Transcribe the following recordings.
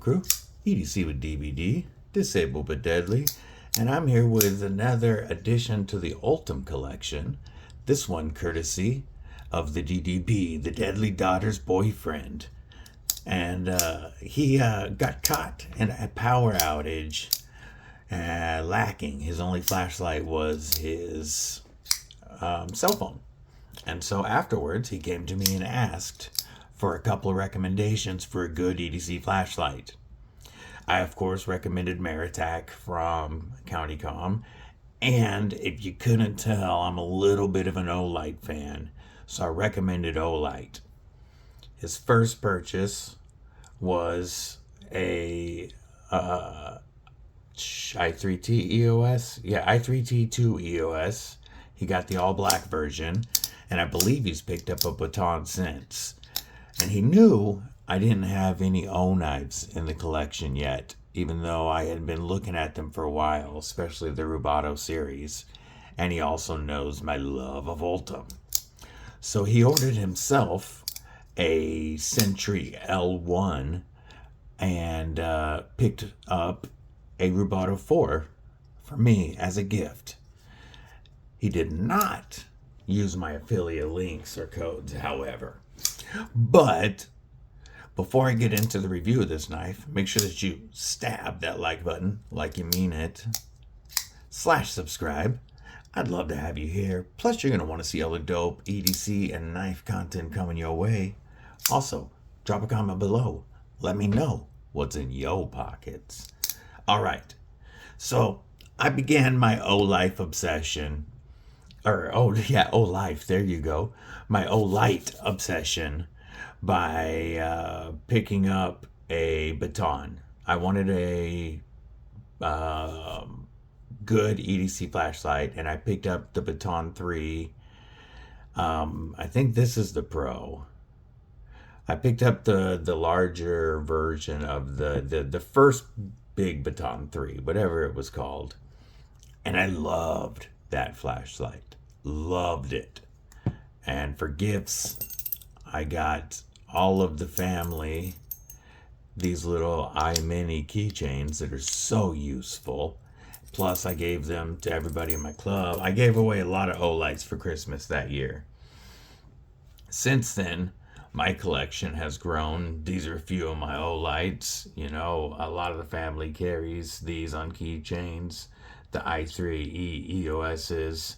crew, EDC with DVD, Disabled but Deadly, and I'm here with another addition to the Ultem collection, this one courtesy of the DDB, the Deadly Daughter's boyfriend. And he got caught in a power outage, lacking. His only flashlight was his cell phone. And so afterwards, he came to me and asked for a couple of recommendations for a good EDC flashlight. I, of course, recommended Maritac from CountyCom. And if you couldn't tell, I'm a little bit of an Olight fan. So I recommended Olight. His first purchase was a i3T EOS. Yeah, i3T2 EOS. He got the all-black version. And I believe he's picked up a baton since. And he knew I didn't have any O-knives in the collection yet, even though I had been looking at them for a while, especially the Rubato series. And he also knows my love of Ultem. So he ordered himself a Sentry L1 and picked up a Rubato 4 for me as a gift. He did not use my affiliate links or codes, however. But before I get into the review of this knife, make sure that you stab that like button like you mean it, /subscribe. I'd love to have you here. Plus, you're going to want to see all the dope EDC and knife content coming your way. Also, drop a comment below. Let me know what's in your pockets. All right. So I began my Olight obsession. Olight, there you go. My Olight obsession by picking up a baton. I wanted a good EDC flashlight, and I picked up the Baton 3. I think this is the Pro. I picked up the larger version of the first big Baton 3, whatever it was called. And I loved that flashlight. Loved it. And for gifts, I got all of the family these little iMini keychains that are so useful. Plus, I gave them to everybody in my club. I gave away a lot of Olights for Christmas that year. Since then, my collection has grown. These are a few of my Olights. You know, a lot of the family carries these on keychains. The i3 EOSs.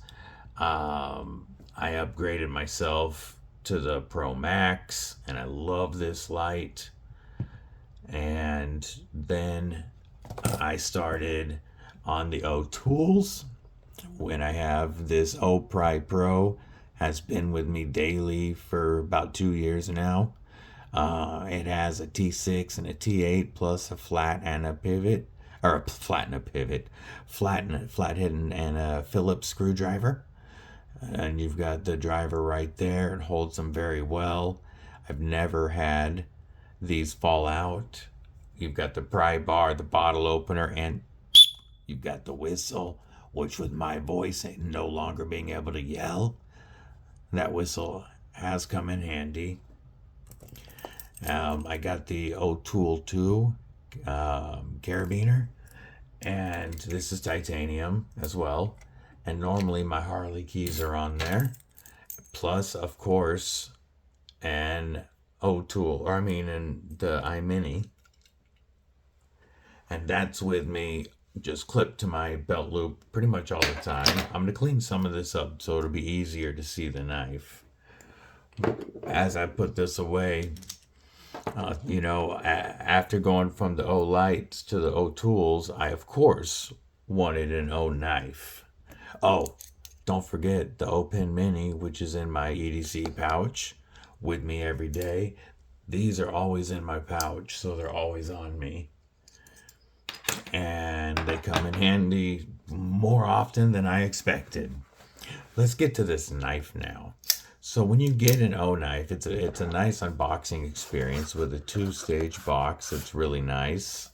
I upgraded myself to the Pro Max, and I love this light. And then I started on the Otools when I have this Opry Pro. Has been with me daily for about 2 years now. It has a T6 and a T8 plus a flat and a pivot, or a flat and a pivot, flathead and a Phillips screwdriver. And you've got the driver right there. It holds them very well. I've never had these fall out. You've got the pry bar, the bottle opener, and you've got the whistle, which with my voice and no longer being able to yell, that whistle has come in handy. I got the Otools 2 carabiner, and this is titanium as well. And normally my Harley keys are on there. Plus, of course, an and the iMini. And that's with me, just clipped to my belt loop pretty much all the time. I'm going to clean some of this up so it'll be easier to see the knife. As I put this away, after going from the Olights to the Otools, I, of course, wanted an O-knife. Oh, don't forget the O-Pen Mini, which is in my EDC pouch with me every day. These are always in my pouch, so they're always on me. And they come in handy more often than I expected. Let's get to this knife now. So when you get an O-knife, it's a nice unboxing experience with a 2-stage box. It's really nice.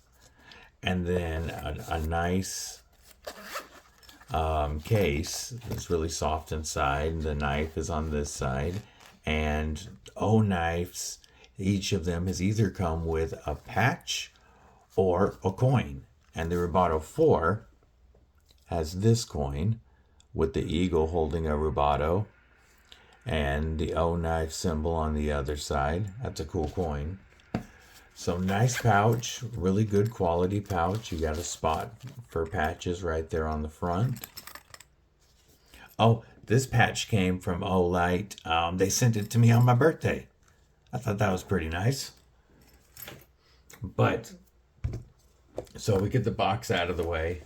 And then a nice case that's really soft inside. The knife is on this side. And O-knives, each of them has either come with a patch or a coin. And the Rubato 4 has this coin with the eagle holding a Rubato and the O knife symbol on the other side. That's a cool coin. So nice pouch, really good quality pouch. You got a spot for patches right there on the front. Oh, this patch came from Olight. They sent it to me on my birthday. I thought that was pretty nice. But, so we get the box out of the way.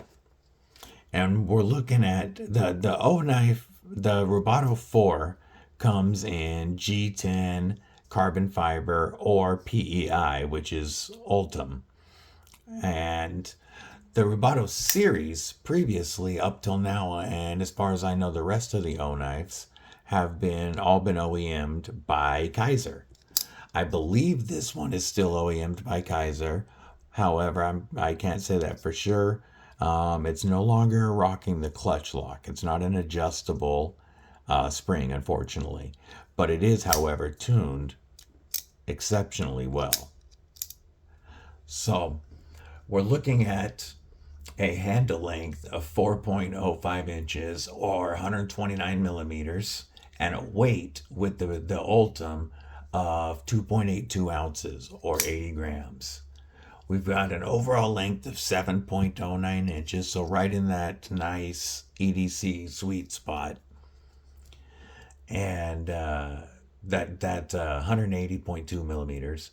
And we're looking at the O-Knife, the Rubato 4 comes in G10, carbon fiber, or PEI, which is Ultem. And the Rubato series previously, up till now, and as far as I know, the rest of the O-Knives have all been OEM'd by Kaiser. I believe this one is still OEM'd by Kaiser. However, I can't say that for sure. It's no longer rocking the clutch lock. It's not an adjustable spring, unfortunately. But it is, however, tuned exceptionally well. So we're looking at a handle length of 4.05 inches or 129 millimeters and a weight with the Ultem of 2.82 ounces or 80 grams. We've got an overall length of 7.09 inches, so right in that nice EDC sweet spot. And that 180.2 millimeters.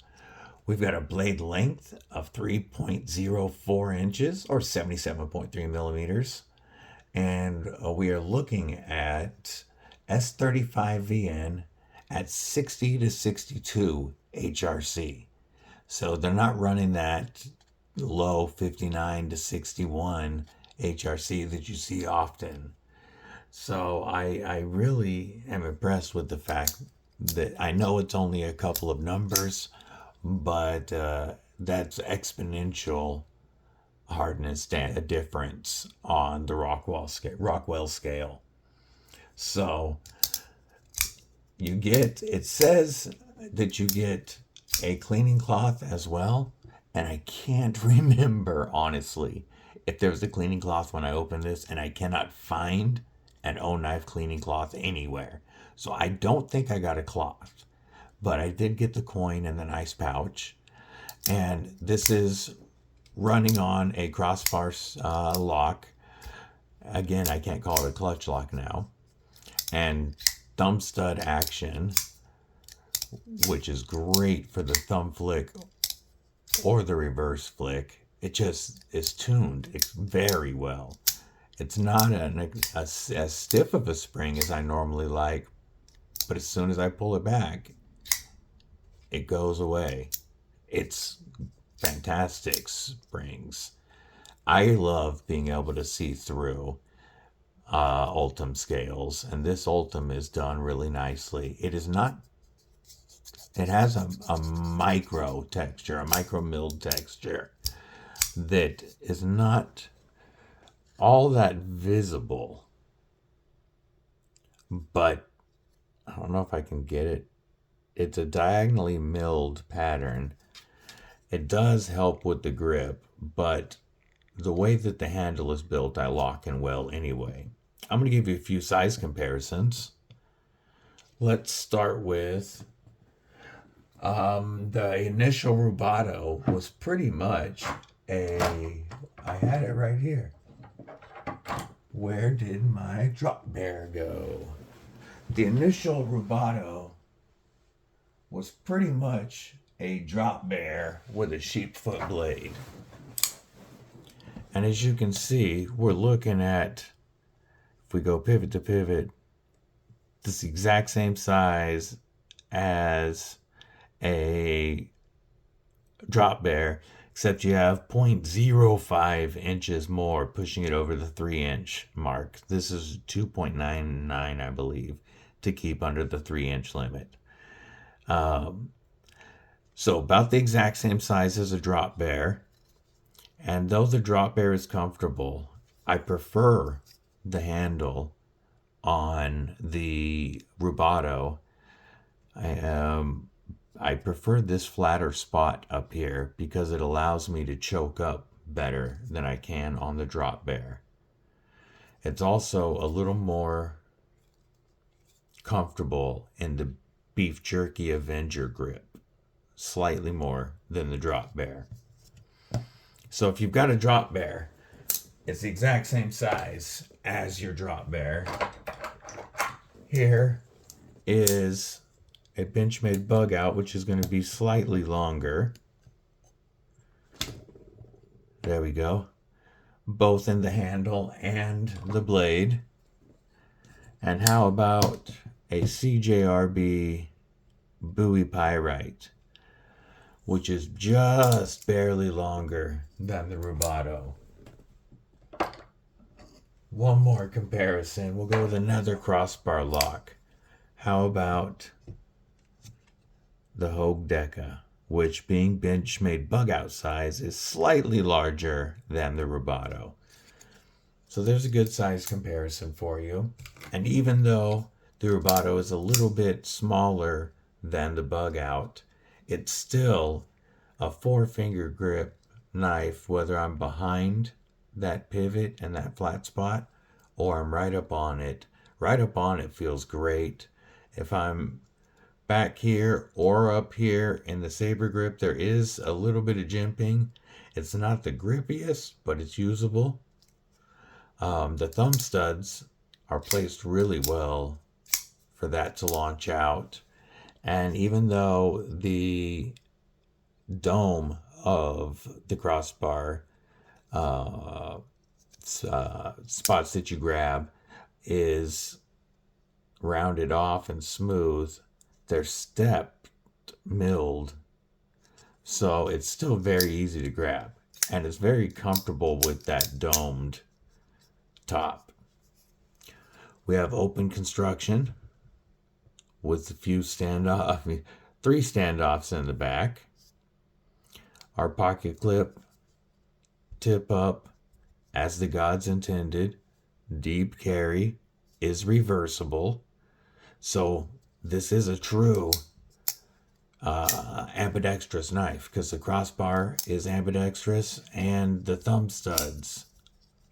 We've got a blade length of 3.04 inches or 77.3 millimeters. And we are looking at S35VN at 60 to 62 HRC. So they're not running that low 59 to 61 HRC that you see often. So I really am impressed with the fact that I know it's only a couple of numbers, but that's exponential hardness difference on the Rockwell scale. So it says that you get a cleaning cloth as well, and I can't remember honestly if there was a cleaning cloth when I opened this, and I cannot find an O-Knife cleaning cloth anywhere. So I don't think I got a cloth, but I did get the coin and the nice pouch. And this is running on a crossbar lock. Again, I can't call it a clutch lock now. And thumb stud action, which is great for the thumb flick or the reverse flick. It just is tuned very well. It's not as stiff of a spring as I normally like, but as soon as I pull it back, it goes away. It's fantastic springs. I love being able to see through Ultem scales, and this Ultem is done really nicely. It has a micro texture, a micro milled texture that is not all that visible, but I don't know if I can get it. It's a diagonally milled pattern. It does help with the grip, but the way that the handle is built, I lock in well anyway. I'm going to give you a few size comparisons. Let's start with the initial Rubato was pretty much I had it right here. Where did my drop bear go? The initial Rubato was pretty much a drop bear with a sheepfoot blade. And as you can see, we're looking at, if we go pivot to pivot, this exact same size as a drop bear, except you have 0.05 inches more, pushing it over the 3-inch mark. This is 2.99, I believe, to keep under the 3-inch limit. So about the exact same size as a drop bear. And though the drop bear is comfortable, I prefer the handle on the Rubato. I prefer this flatter spot up here because it allows me to choke up better than I can on the drop bear. It's also a little more comfortable in the Beef Jerky Avenger grip, slightly more than the drop bear. So if you've got a drop bear, it's the exact same size as your drop bear. Here is a Benchmade bug out, which is going to be slightly longer. There we go. Both in the handle and the blade. And how about a CJRB Bowie Pyrite, which is just barely longer than the Rubato. One more comparison. We'll go with another crossbar lock. How about the Hogue Deca, which being Benchmade bug out size is slightly larger than the Rubato. So there's a good size comparison for you. And even though the Rubato is a little bit smaller than the bug out, it's still a 4-finger grip knife, whether I'm behind that pivot and that flat spot or I'm right up on it. Right up on it feels great. If I'm back here or up here in the saber grip, there is a little bit of jimping. It's not the grippiest, but it's usable. The thumb studs are placed really well for that to launch out. And even though the dome of the crossbar spots that you grab is rounded off and smooth, they're stepped, milled, so it's still very easy to grab, and it's very comfortable with that domed top. We have open construction with a few three standoffs in the back. Our pocket clip tip up as the gods intended. Deep carry is reversible, so this is a true ambidextrous knife because the crossbar is ambidextrous and the thumb studs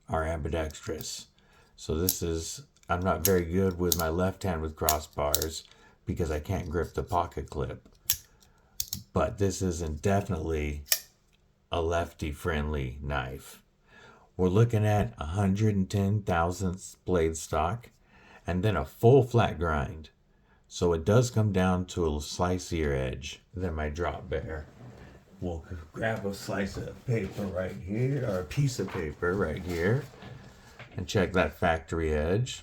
are ambidextrous. So this is, I'm not very good with my left hand with crossbars because I can't grip the pocket clip. But this is definitely a lefty friendly knife. We're looking at 110 thousandths blade stock and then a full flat grind. So it does come down to a slicier edge than my drop bear. We'll grab a slice of paper right here, or a piece of paper right here, and check that factory edge.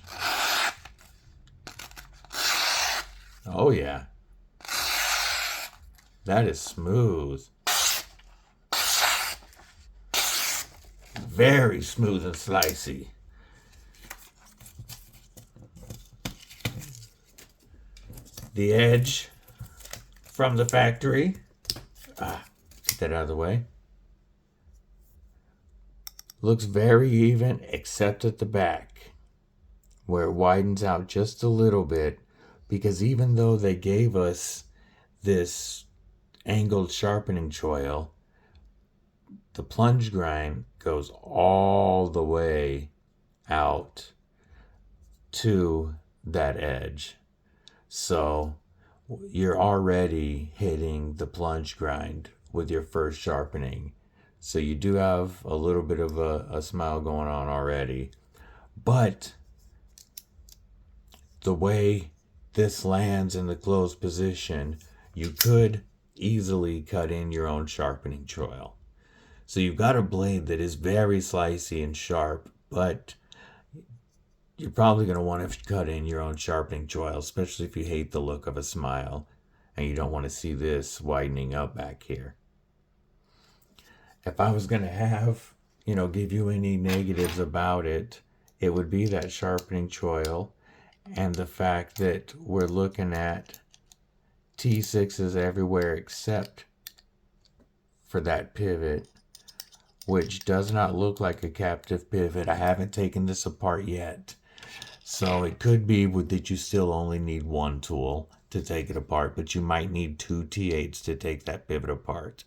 Oh yeah. That is smooth. Very smooth and slicey. The edge from the factory, get that out of the way, looks very even except at the back where it widens out just a little bit, because even though they gave us this angled sharpening choil, the plunge grind goes all the way out to that edge. So you're already hitting the plunge grind with your first sharpening. So you do have a little bit of a smile going on already. But the way this lands in the closed position, you could easily cut in your own sharpening choil. So you've got a blade that is very slicey and sharp, but you're probably going to want to cut in your own sharpening choil, especially if you hate the look of a smile and you don't want to see this widening up back here. If I was going to have, give you any negatives about it, it would be that sharpening choil and the fact that we're looking at T6s everywhere except for that pivot, which does not look like a captive pivot. I haven't taken this apart yet. So it could be that you still only need one tool to take it apart, but you might need two T8s to take that pivot apart.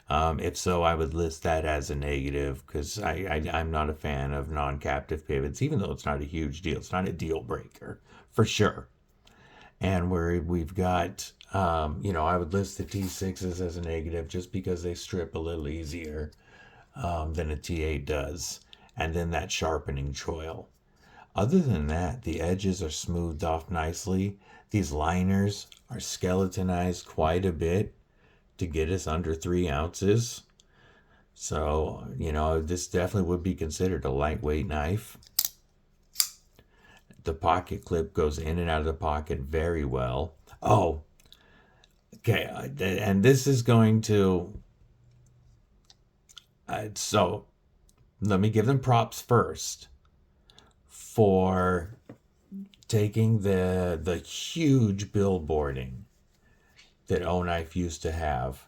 If so, I would list that as a negative because I'm not a fan of non-captive pivots, even though it's not a huge deal. It's not a deal breaker, for sure. And where we've got, I would list the T6s as a negative just because they strip a little easier than a T8 does. And then that sharpening choil. Other than that, the edges are smoothed off nicely. These liners are skeletonized quite a bit to get us under 3 ounces. So, this definitely would be considered a lightweight knife. The pocket clip goes in and out of the pocket very well. Oh, okay. And this is going to... so, let me give them props first for taking the huge billboarding that Oknife used to have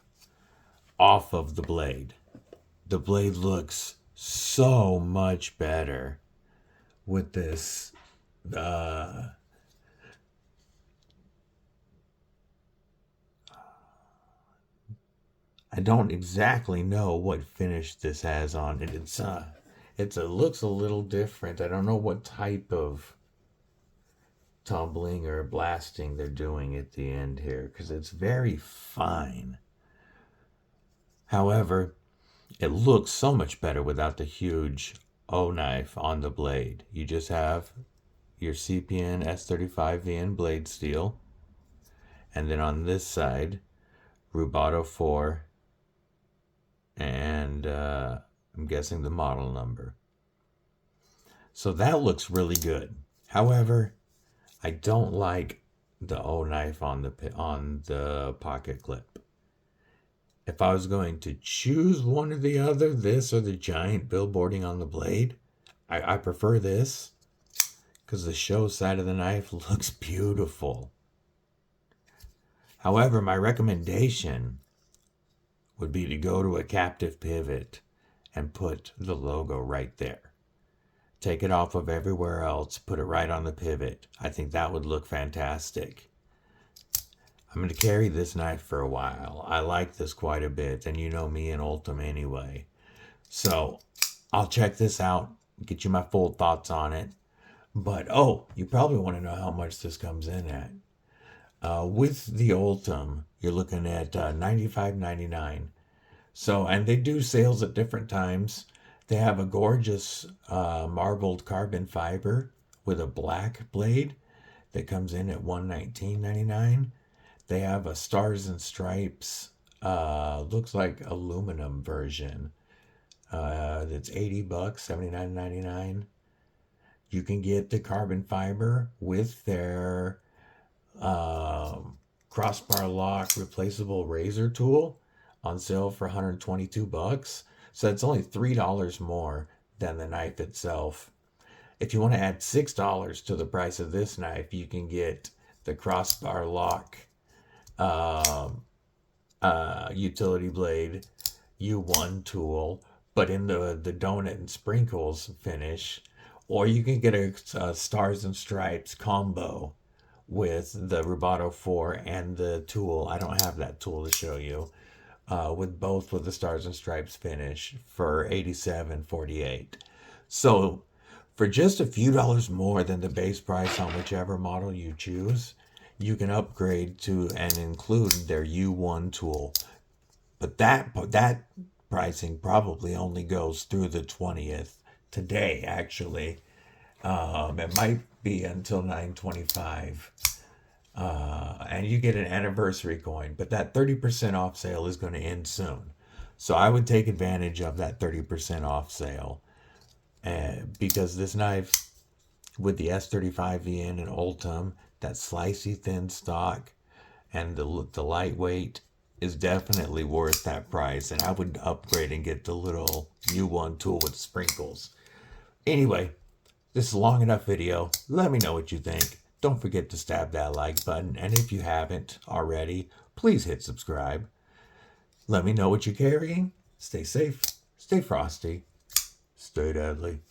off of the blade. The blade looks so much better with this. I don't exactly know what finish this has on it. It looks a little different. I don't know what type of tumbling or blasting they're doing at the end here because it's very fine. However, it looks so much better without the huge Oknife on the blade. You just have your CPN S35VN blade steel, and then on this side, Rubato 4, and I'm guessing the model number. So that looks really good. However, I don't like the Oknife on the pocket clip. If I was going to choose one or the other, this or the giant billboarding on the blade, I prefer this because the show side of the knife looks beautiful. However, my recommendation would be to go to a captive pivot and put the logo right there. Take it off of everywhere else, put it right on the pivot. I think that would look fantastic. I'm going to carry this knife for a while. I like this quite a bit, and you know me and Ultem anyway. So I'll check this out, get you my full thoughts on it. But, you probably want to know how much this comes in at. With the Ultem, you're looking at $95.99. So, and they do sales at different times. They have a gorgeous marbled carbon fiber with a black blade that comes in at $119.99. They have a Stars and Stripes, looks like aluminum version. That's $80, $79.99. You can get the carbon fiber with their crossbar lock replaceable razor tool on sale for $122. So it's only $3 more than the knife itself. If you want to add $6 to the price of this knife, you can get the crossbar lock utility blade U1 tool, but in the donut and sprinkles finish, or you can get a Stars and Stripes combo with the Rubato 4 and the tool. I don't have that tool to show you. With the Stars and Stripes finish for $87.48. So for just a few dollars more than the base price on whichever model you choose, you can upgrade to and include their U1 tool. But that pricing probably only goes through the 20th today, actually. It might be until 9/25. And you get an anniversary coin, but that 30% off sale is going to end soon. So I would take advantage of that 30% off sale. Because this knife with the S35VN and Ultem, that slicey thin stock and the lightweight is definitely worth that price. And I would upgrade and get the little U1 tool with sprinkles. Anyway, this is a long enough video. Let me know what you think. Don't forget to stab that like button. And if you haven't already, please hit subscribe. Let me know what you're carrying. Stay safe, stay frosty, stay deadly.